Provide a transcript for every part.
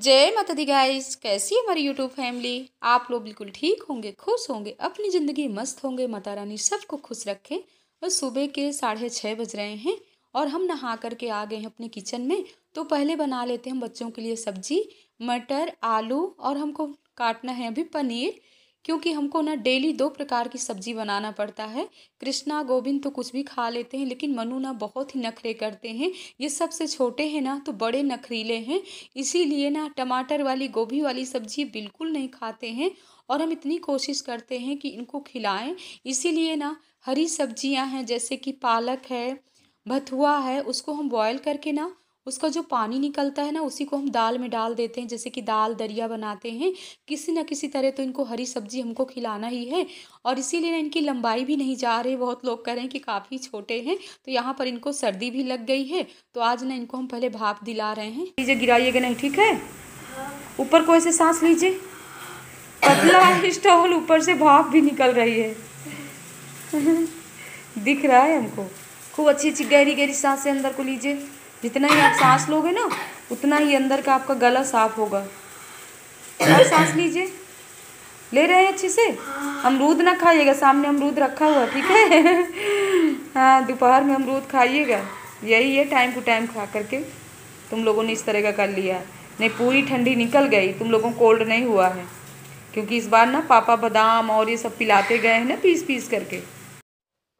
जय माता दी गाइस, कैसी है हमारी यूट्यूब फैमिली। आप लोग बिल्कुल ठीक होंगे, खुश होंगे, अपनी ज़िंदगी मस्त होंगे। माता रानी सबको खुश रखें। और सुबह के 6:30 बज रहे हैं और हम नहा करके आ गए हैं अपने किचन में। तो पहले बना लेते हैं हम बच्चों के लिए सब्जी, मटर आलू, और हमको काटना है अभी पनीर, क्योंकि हमको ना डेली 2 प्रकार की सब्जी बनाना पड़ता है। कृष्णा गोविंद तो कुछ भी खा लेते हैं, लेकिन मनु ना बहुत ही नखरे करते हैं। ये सबसे छोटे हैं ना, तो बड़े नखरीले हैं। इसीलिए ना टमाटर वाली गोभी वाली सब्जी बिल्कुल नहीं खाते हैं। और हम इतनी कोशिश करते हैं कि इनको खिलाएं। इसीलिए ना हरी सब्जियां हैं, जैसे कि पालक है, भथुआ है, उसको हम बॉयल करके ना उसका जो पानी निकलता है ना, उसी को हम दाल में डाल देते हैं, जैसे कि दाल दरिया बनाते हैं। किसी न किसी तरह तो इनको हरी सब्जी हमको खिलाना ही है। और इसीलिए ना इनकी लंबाई भी नहीं जा रही। बहुत लोग कह रहे हैं कि काफ़ी छोटे हैं, तो यहाँ पर इनको सर्दी भी लग गई है। तो आज ना इनको हम पहले भाप दिला रहे हैं। लीजिए, गिराइएगा नहीं, ठीक है। ऊपर को ऐसे सांस लीजिए, पतला स्टॉल, ऊपर से भाप भी निकल रही है। दिख रहा है हमको। खूब अच्छी अच्छी गहरी गहरी सांसें अंदर को लीजिए। जितना ही आप सांस लोगे ना, उतना ही अंदर का आपका गला साफ होगा। और सांस लीजिए, ले रहे हैं अच्छे से। अमरूद ना खाइएगा, सामने अमरूद रखा हुआ, ठीक है। हाँ, दोपहर में अमरूद खाइएगा। यही है, टाइम टू टाइम खा करके। तुम लोगों ने इस तरह का कर लिया, नहीं पूरी ठंडी निकल गई, तुम लोगों को कोल्ड नहीं हुआ है। क्योंकि इस बार ना पापा बादाम और ये सब पिलाते गए हैं ना, पीस पीस करके।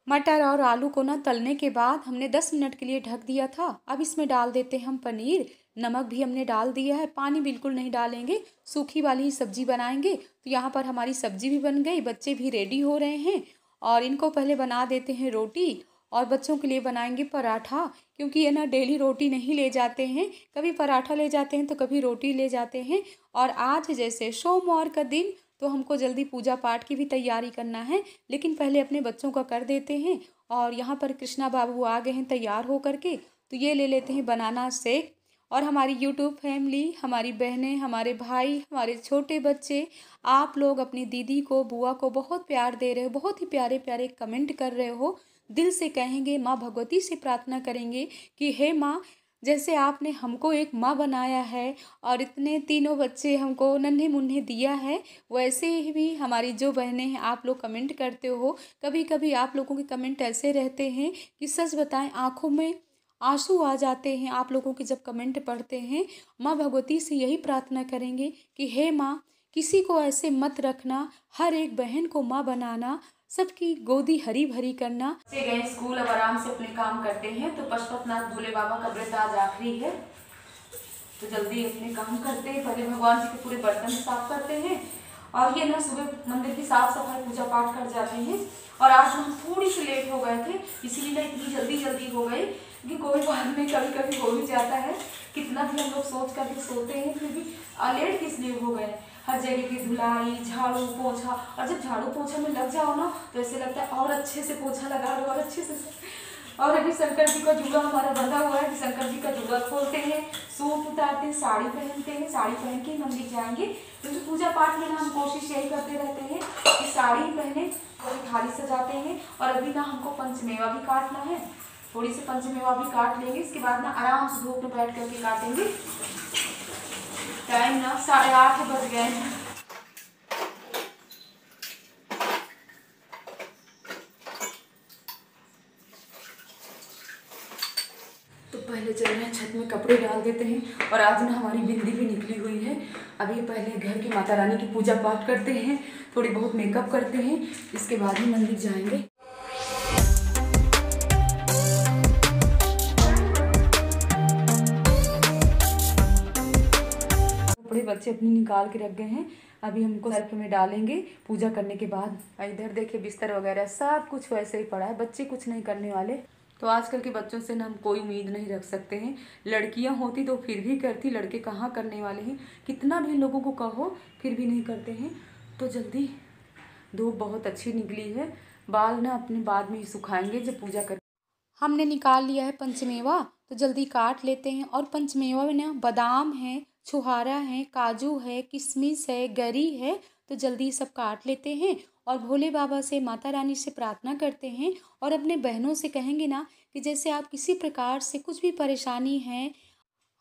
मटर और आलू को ना तलने के बाद हमने 10 मिनट के लिए ढक दिया था। अब इसमें डाल देते हैं हम पनीर। नमक भी हमने डाल दिया है, पानी बिल्कुल नहीं डालेंगे, सूखी वाली ही सब्जी बनाएंगे। तो यहाँ पर हमारी सब्जी भी बन गई, बच्चे भी रेडी हो रहे हैं। और इनको पहले बना देते हैं रोटी, और बच्चों के लिए बनाएंगे पराठा, क्योंकि ये ना डेली रोटी नहीं ले जाते हैं, कभी पराठा ले जाते हैं तो कभी रोटी ले जाते हैं। और आज जैसे सोमवार का दिन, तो हमको जल्दी पूजा पाठ की भी तैयारी करना है, लेकिन पहले अपने बच्चों का कर देते हैं। और यहाँ पर कृष्णा बाबू आ गए हैं तैयार हो करके, तो ये ले लेते हैं बनाना शेक। और हमारी यूट्यूब फैमिली, हमारी बहनें, हमारे भाई, हमारे छोटे बच्चे, आप लोग अपनी दीदी को, बुआ को बहुत प्यार दे रहे हो, बहुत ही प्यारे प्यारे कमेंट कर रहे हो। दिल से कहेंगे, माँ भगवती से प्रार्थना करेंगे कि हे माँ, जैसे आपने हमको एक माँ बनाया है और इतने तीनों बच्चे हमको नन्हे मुन्ने दिया है, वैसे ही भी हमारी जो बहनें हैं, आप लोग कमेंट करते हो। कभी कभी आप लोगों के कमेंट ऐसे रहते हैं कि सच बताएं, आंखों में आंसू आ जाते हैं आप लोगों के जब कमेंट पढ़ते हैं। माँ भगवती से यही प्रार्थना करेंगे कि हे माँ, किसी को ऐसे मत रखना, हर एक बहन को माँ बनाना, सबकी गोदी हरी भरी करना। से गए स्कूल, अब आराम से अपने काम करते हैं। तो पशुपतनाथ भोले बाबा का व्रत आज आखिरी है, तो जल्दी अपने काम करते हैं। पहले भगवान जी के पूरे बर्तन साफ करते हैं, और ये ना सुबह मंदिर की साफ सफाई पूजा पाठ कर जाते हैं। और आज हम थोड़ी सी लेट हो गए थे, इसीलिए ना इतनी जल्दी जल्दी हो गई कि कोई बात नहीं, कभी कभी हो भी जाता है। कितना भी हम लोग सोच करके सोते हैं, फिर भी लेट किस लिए हो गए। हर जगह की धुलाई, झाड़ू पोछा, और जब झाड़ू पोछा में लग जाओ ना, तो ऐसे लगता है और अच्छे से पोछा लगा दो, और अच्छे से। और अभी शंकर जी का जुड़ा हमारा बंधा हुआ है कि शंकर जी का जुड़ा खोलते हैं, सूट उतारते हैं, साड़ी पहनते हैं, साड़ी पहन के मंदिर जाएंगे। क्योंकि तो पूजा पाठ में ना हम कोशिश यही करते रहते हैं कि साड़ी पहने, थोड़ी थाली सजाते हैं। और अभी ना हमको पंचमेवा भी काटना है, थोड़ी सी पंचमेवा भी काट लेंगे। इसके बाद ना आराम से धूप में बैठ करके काटेंगे। टाइम ना 8:30 बज गए हैं। तो पहले चल रहे हैं छत में कपड़े डाल देते हैं। और आज ना हमारी बिंदी भी निकली हुई है। अभी पहले घर की माता रानी की पूजा पाठ करते हैं, थोड़ी बहुत मेकअप करते हैं, इसके बाद ही मंदिर जाएंगे। कपड़े बच्चे अपनी निकाल के रख गए हैं, अभी हमको सर्फ में डालेंगे पूजा करने के बाद। इधर देखिए बिस्तर वगैरह सब कुछ वैसे ही पड़ा है, बच्चे कुछ नहीं करने वाले। तो आजकल के बच्चों से ना हम कोई उम्मीद नहीं रख सकते हैं। लड़कियां होती तो फिर भी करती, लड़के कहाँ करने वाले हैं। कितना भी लोगों को कहो फिर भी नहीं करते हैं। तो जल्दी, धूप बहुत अच्छी निकली है, बाल ना अपने बाद में ही सुखाएंगे जब पूजा कर। हमने निकाल लिया है पंचमेवा, तो जल्दी काट लेते हैं। और पंचमेवा में ना बादाम है, छुहारा है, काजू है, किशमिश है, गरी है, तो जल्दी सब काट लेते हैं। और भोले बाबा से, माता रानी से प्रार्थना करते हैं। और अपने बहनों से कहेंगे ना कि जैसे आप किसी प्रकार से कुछ भी परेशानी है,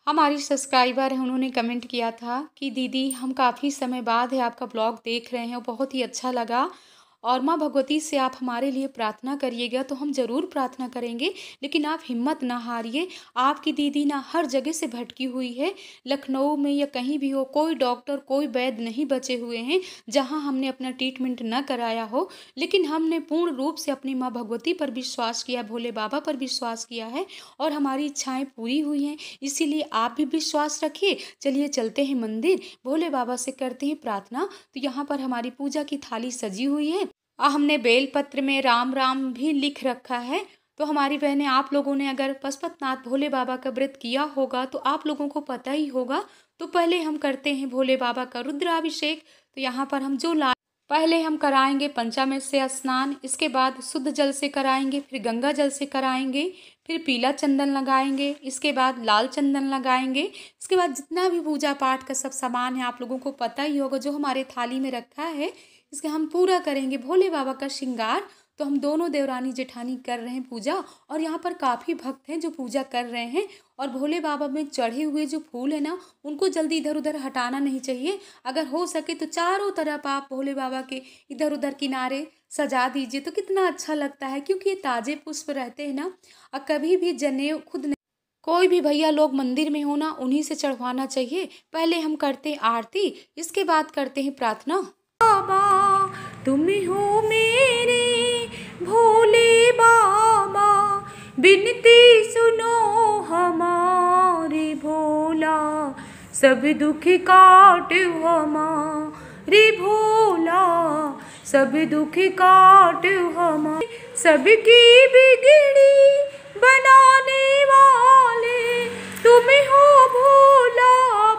हमारी सब्सक्राइबर है, उन्होंने कमेंट किया था कि दीदी हम काफ़ी समय बाद है आपका ब्लॉग देख रहे हैं और बहुत ही अच्छा लगा, और माँ भगवती से आप हमारे लिए प्रार्थना करिएगा। तो हम ज़रूर प्रार्थना करेंगे, लेकिन आप हिम्मत ना हारिए। आपकी दीदी ना हर जगह से भटकी हुई है, लखनऊ में या कहीं भी हो, कोई डॉक्टर कोई वैद्य नहीं बचे हुए हैं जहाँ हमने अपना ट्रीटमेंट न कराया हो। लेकिन हमने पूर्ण रूप से अपनी माँ भगवती पर विश्वास किया, भोले बाबा पर विश्वास किया है, और हमारी इच्छाएं पूरी हुई हैं। इसीलिए आप भी विश्वास रखिए। चलिए चलते हैं मंदिर, भोले बाबा से करते हैं प्रार्थना। तो यहाँ पर हमारी पूजा की थाली सजी हुई है, हमने बेलपत्र में राम राम भी लिख रखा है। तो हमारी बहनें, आप लोगों ने अगर पशुपतिनाथ भोले बाबा का व्रत किया होगा तो आप लोगों को पता ही होगा। तो पहले हम करते हैं भोले बाबा का रुद्राभिषेक। तो यहाँ पर हम पहले हम कराएंगे पंचामृत से स्नान, इसके बाद शुद्ध जल से कराएंगे, फिर गंगा जल से कराएंगे, फिर पीला चंदन लगाएंगे, इसके बाद लाल चंदन लगाएंगे। इसके बाद जितना भी पूजा पाठ का सब सामान है आप लोगों को पता ही होगा जो हमारे थाली में रखा है, इसके हम पूरा करेंगे भोले बाबा का श्रृंगार। तो हम दोनों देवरानी जेठानी कर रहे हैं पूजा, और यहाँ पर काफ़ी भक्त हैं जो पूजा कर रहे हैं। और भोले बाबा में चढ़े हुए जो फूल है ना, उनको जल्दी इधर उधर हटाना नहीं चाहिए। अगर हो सके तो चारों तरफ आप भोले बाबा के इधर उधर किनारे सजा दीजिए, तो कितना अच्छा लगता है, क्योंकि ये ताजे पुष्प रहते हैं ना। और कभी भी जनेऊ खुद नहीं, कोई भी भैया लोग मंदिर में हो ना, उन्हीं से चढ़वाना चाहिए। पहले हम करते हैं आरती, इसके बाद करते हैं प्रार्थना। बाबा तुम हो मेरे भोले बाबा, बिनती सुनो हमारी भोला, सब दुख काट हमारे भोला, सब दुख काट हमारे, सबकी बिगड़ी बनाने वाले तुम हो भोला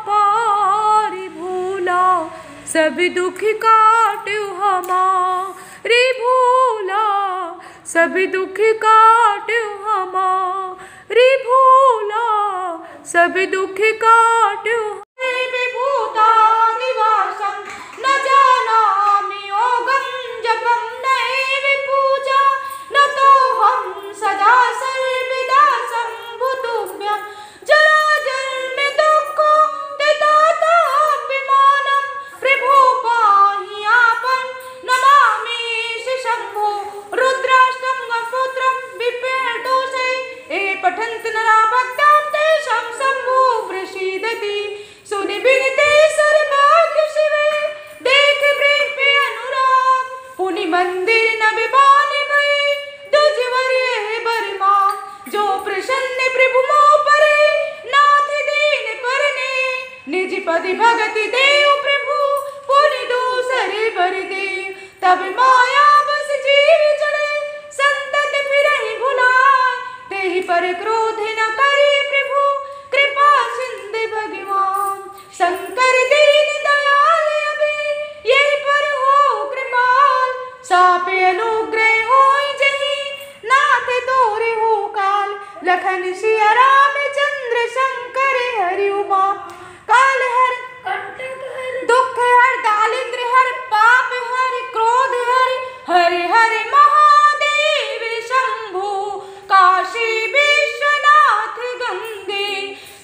पार भोला, सब दुख काट हमारे भोला, सब दुख काट हमारे भोला, सब दुख काट विभूतादिवासं न जानामि योगं जपं नैव पूजा, न तो हम सदा सर्वदा संभुतुभ्यं जराजन्म दुःखो तथातापिमानं, प्रभो पाहि आपं नमामि शंभो, रुद्राष्टं पुत्रं विपेटोषे ये पठन्ति नरा भक्तां तेषां शंभो प्रसीदति, सुनि विनते सर्वभाग्य शिवे देख प्रेम अनुराग, पुनि मंदिर न विवानि भये दुजवर्य बर्मा, जो प्रसन्न प्रभु मोह परे नाथ दीन परने, निज पद भगति देव प्रभु पुनि दूसरे बर दे, तब माया बस जीव चढ़े संतत फिरहि भुलाए, तेहि पर क्रोध न करी प्रभु कृपा सिंधु भगवान, शंकर दीन दयाल अबे यही पर हो कृपाल, साप अनुग्रह होई जही नाथ तोरे हो काल, लखन सिया रामचंद्र शंकर हरि उमा, काल हर दुख हर दारिद्र हर पाप हर क्रोध हर, हरे हरे महादेव शंभु, काशी विश्वनाथ गंगे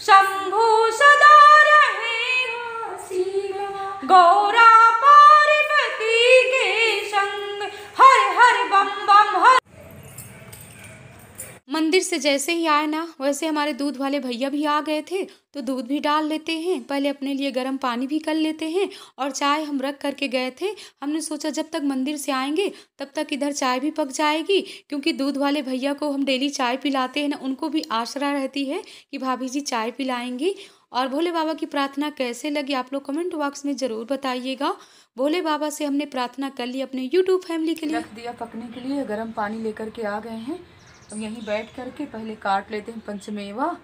शंभु सदा रहे गौरा पार्वती के संग, हर हर बम बम हर। मंदिर से जैसे ही आए ना, वैसे हमारे दूध वाले भैया भी आ गए थे, तो दूध भी डाल लेते हैं। पहले अपने लिए गर्म पानी भी कर लेते हैं, और चाय हम रख करके गए थे। हमने सोचा जब तक मंदिर से आएंगे तब तक इधर चाय भी पक जाएगी, क्योंकि दूध वाले भैया को हम डेली चाय पिलाते हैं ना, उनको भी आशा रहती है कि भाभी जी चाय पिलाएंगी। और भोले बाबा की प्रार्थना कैसे लगी आप लोग कमेंट बॉक्स में ज़रूर बताइएगा। भोले बाबा से हमने प्रार्थना कर ली अपने यूट्यूब फैमिली के लिए। रख दिया पकने के लिए, गर्म पानी लेकर के आ गए हैं। अब यहीं बैठ करके पहले काट लेते हैं पंचमेवा,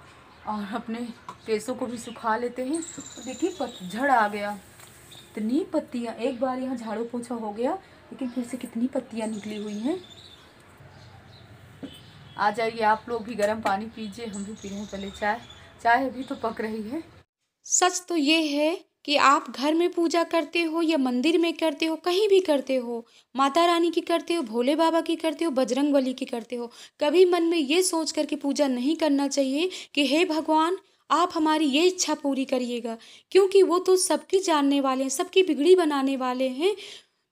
और अपने केसों को भी सुखा लेते हैं। देखिए पतझड़ आ गया, इतनी पत्तियाँ, एक बार यहाँ झाड़ू पोछा हो गया, लेकिन फिर से कितनी पत्तियाँ निकली हुई हैं। आ जाइए आप लोग भी, गर्म पानी पीजिए, हम भी पी रहे हैं पहले चाय। चाय अभी तो पक रही है। सच तो ये है कि आप घर में पूजा करते हो या मंदिर में करते हो, कहीं भी करते हो, माता रानी की करते हो, भोले बाबा की करते हो, बजरंगबली की करते हो, कभी मन में ये सोच करके पूजा नहीं करना चाहिए कि हे भगवान आप हमारी ये इच्छा पूरी करिएगा, क्योंकि वो तो सबकी जानने वाले हैं, सबकी बिगड़ी बनाने वाले हैं।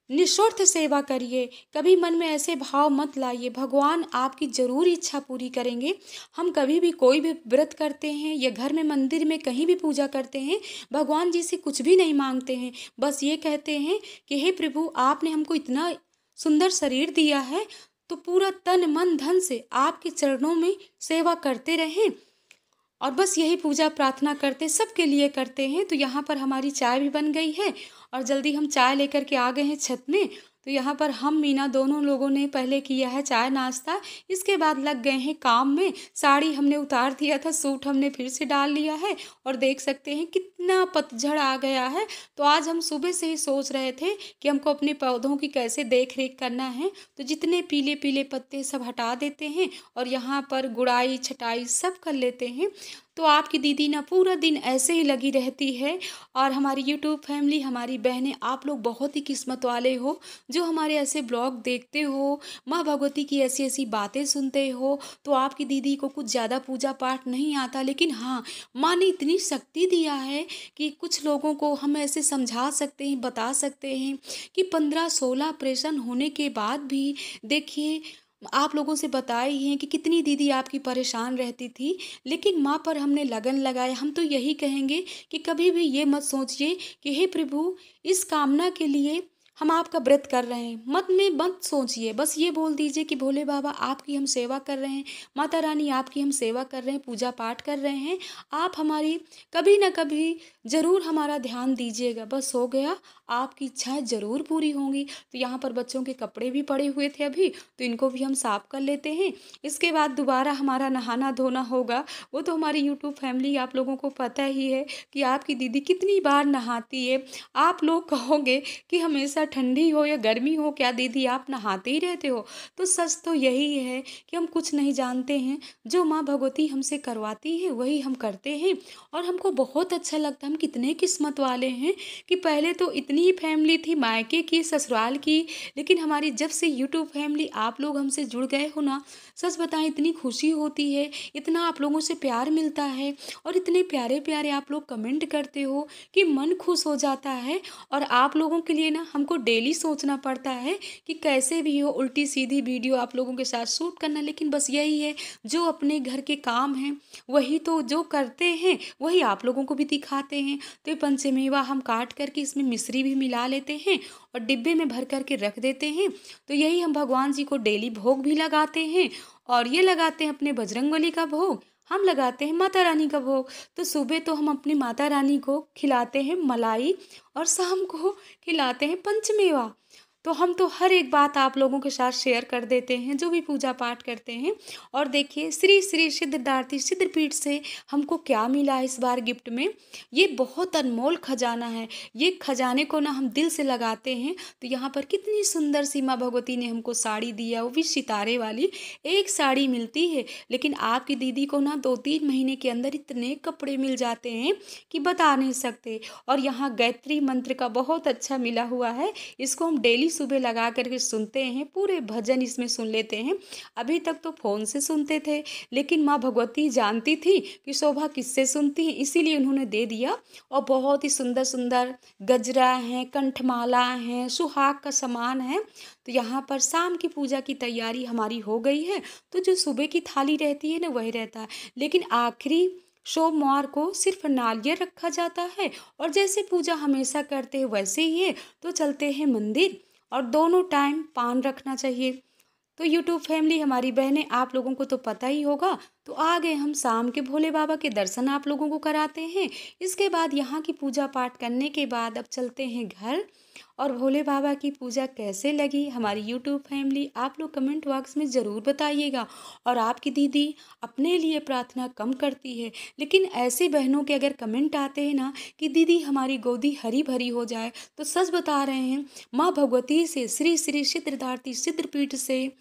निस्वार्थ सेवा करिए, कभी मन में ऐसे भाव मत लाइए। भगवान आपकी जरूर इच्छा पूरी करेंगे। हम कभी भी कोई भी व्रत करते हैं या घर में मंदिर में कहीं भी पूजा करते हैं, भगवान जी से कुछ भी नहीं मांगते हैं, बस ये कहते हैं कि हे प्रभु, आपने हमको इतना सुंदर शरीर दिया है, तो पूरा तन मन धन से आपके चरणों में सेवा करते रहें। और बस यही पूजा प्रार्थना करते, सबके लिए करते हैं। तो यहाँ पर हमारी चाय भी बन गई है और जल्दी हम चाय लेकर के आ गए हैं छत में। तो यहाँ पर हम मीना दोनों लोगों ने पहले किया है चाय नाश्ता, इसके बाद लग गए हैं काम में। साड़ी हमने उतार दिया था, सूट हमने फिर से डाल लिया है और देख सकते हैं कितना पतझड़ आ गया है। तो आज हम सुबह से ही सोच रहे थे कि हमको अपने पौधों की कैसे देख रेख करना है। तो जितने पीले पीले पत्ते सब हटा देते हैं और यहाँ पर गुड़ाई छटाई सब कर लेते हैं। तो आपकी दीदी ना पूरा दिन ऐसे ही लगी रहती है। और हमारी यूट्यूब फैमिली, हमारी बहनें, आप लोग बहुत ही किस्मत वाले हो जो हमारे ऐसे ब्लॉग देखते हो, माँ भगवती की ऐसी ऐसी बातें सुनते हो। तो आपकी दीदी को कुछ ज़्यादा पूजा पाठ नहीं आता, लेकिन हाँ, माँ ने इतनी शक्ति दिया है कि कुछ लोगों को हम ऐसे समझा सकते हैं, बता सकते हैं कि 15-16 ऑपरेशन होने के बाद भी देखिए, आप लोगों से बताए ही हैं कि कितनी दीदी आपकी परेशान रहती थी, लेकिन माँ पर हमने लगन लगाया। हम तो यही कहेंगे कि कभी भी ये मत सोचिए कि हे प्रभु, इस कामना के लिए हम आपका व्रत कर रहे हैं, मत में मत सोचिए। बस ये बोल दीजिए कि भोले बाबा, आपकी हम सेवा कर रहे हैं, माता रानी आपकी हम सेवा कर रहे हैं, पूजा पाठ कर रहे हैं, आप हमारी कभी ना कभी ज़रूर हमारा ध्यान दीजिएगा। बस हो गया, आपकी इच्छाएं ज़रूर पूरी होंगी। तो यहाँ पर बच्चों के कपड़े भी पड़े हुए थे अभी, तो इनको भी हम साफ कर लेते हैं। इसके बाद दोबारा हमारा नहाना धोना होगा। वो तो हमारी यूट्यूब फैमिली, आप लोगों को पता ही है कि आपकी दीदी कितनी बार नहाती है। आप लोग कहोगे कि हमेशा ठंडी हो या गर्मी हो, क्या दीदी आप नहाते ही रहते हो? तो सच तो यही है कि हम कुछ नहीं जानते हैं, जो माँ भगवती हमसे करवाती है वही हम करते हैं। और हमको बहुत अच्छा लगता है, हम कितने किस्मत वाले हैं कि पहले तो इतनी ही फैमिली थी, मायके की, ससुराल की, लेकिन हमारी जब से यूट्यूब फैमिली आप लोग हमसे जुड़ गए हो ना, सच बताएं इतनी खुशी होती है, इतना आप लोगों से प्यार मिलता है और इतने प्यारे प्यारे आप लोग कमेंट करते हो कि मन खुश हो जाता है। और आप लोगों के लिए ना हमको डेली सोचना पड़ता है कि कैसे भी हो उल्टी सीधी वीडियो आप लोगों के साथ शूट करना, लेकिन बस यही है, जो अपने घर के काम हैं वही तो जो करते हैं वही आप लोगों को भी दिखाते हैं। तो ये पंचमेवा हम काट करके इसमें मिश्री भी मिला लेते हैं और डिब्बे में भर करके रख देते हैं। तो यही हम भगवान जी को डेली भोग भी लगाते हैं। और ये लगाते हैं अपने बजरंगबली का भोग, हम लगाते हैं माता रानी का भोग। तो सुबह तो हम अपनी माता रानी को खिलाते हैं मलाई और शाम को खिलाते हैं पंचमेवा। तो हम तो हर एक बात आप लोगों के साथ शेयर कर देते हैं, जो भी पूजा पाठ करते हैं। और देखिए, श्री श्री सिद्धिदात्री सिद्धपीठ से हमको क्या मिला इस बार गिफ्ट में, ये बहुत अनमोल खजाना है। ये खजाने को ना हम दिल से लगाते हैं। तो यहाँ पर कितनी सुंदर सी माँ भगवती ने हमको साड़ी दिया, वो भी सितारे वाली। एक साड़ी मिलती है, लेकिन आपकी दीदी को ना 2-3 महीने के अंदर इतने कपड़े मिल जाते हैं कि बता नहीं सकते। और यहाँ गायत्री मंत्र का बहुत अच्छा मिला हुआ है, इसको हम डेली सुबह लगा करके सुनते हैं, पूरे भजन इसमें सुन लेते हैं। अभी तक तो फ़ोन से सुनते थे, लेकिन माँ भगवती जानती थी कि शोभा किससे सुनती है, इसीलिए उन्होंने दे दिया। और बहुत ही सुंदर सुंदर गजरा हैं, कंठमाला हैं, सुहाग का सामान है। तो यहाँ पर शाम की पूजा की तैयारी हमारी हो गई है। तो जो सुबह की थाली रहती है ना, वही रहता है, लेकिन आखिरी सोमवार को सिर्फ नारियल रखा जाता है। और जैसे पूजा हमेशा करते हैं वैसे ही है। तो चलते हैं मंदिर, और दोनों टाइम पान रखना चाहिए। तो यूट्यूब फैमिली, हमारी बहनें, आप लोगों को तो पता ही होगा। तो आ गए हम शाम के, भोले बाबा के दर्शन आप लोगों को कराते हैं। इसके बाद यहाँ की पूजा पाठ करने के बाद अब चलते हैं घर। और भोले बाबा की पूजा कैसे लगी हमारी यूट्यूब फैमिली, आप लोग कमेंट बॉक्स में ज़रूर बताइएगा। और आपकी दीदी अपने लिए प्रार्थना कम करती है, लेकिन ऐसे बहनों के अगर कमेंट आते हैं ना कि दीदी हमारी गोदी हरी भरी हो जाए, तो सच बता रहे हैं, माँ भगवती से, श्री श्री सिद्धिदात्री सिद्धपीठ से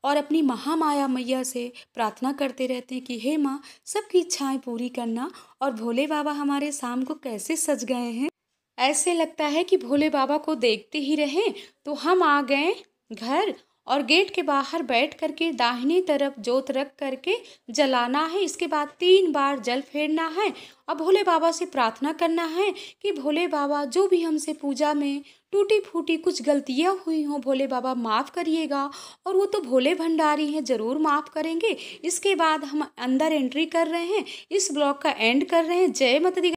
और अपनी महामाया मैया से प्रार्थना करते रहते हैं कि हे माँ, सबकी इच्छाएं पूरी करना। और भोले बाबा हमारे शाम को कैसे सज गए हैं, ऐसे लगता है कि भोले बाबा को देखते ही रहें। तो हम आ गए घर, और गेट के बाहर बैठ करके दाहिनी तरफ जोत रख करके जलाना है। इसके बाद 3 बार जल फेरना है और भोले बाबा से प्रार्थना करना है कि भोले बाबा जो भी हमसे पूजा में टूटी फूटी कुछ गलतियाँ हुई हों भोले बाबा माफ़ करिएगा। और वो तो भोले भंडारी हैं, ज़रूर माफ़ करेंगे। इसके बाद हम अंदर एंट्री कर रहे हैं, इस ब्लॉग का एंड कर रहे हैं। जय माता दी।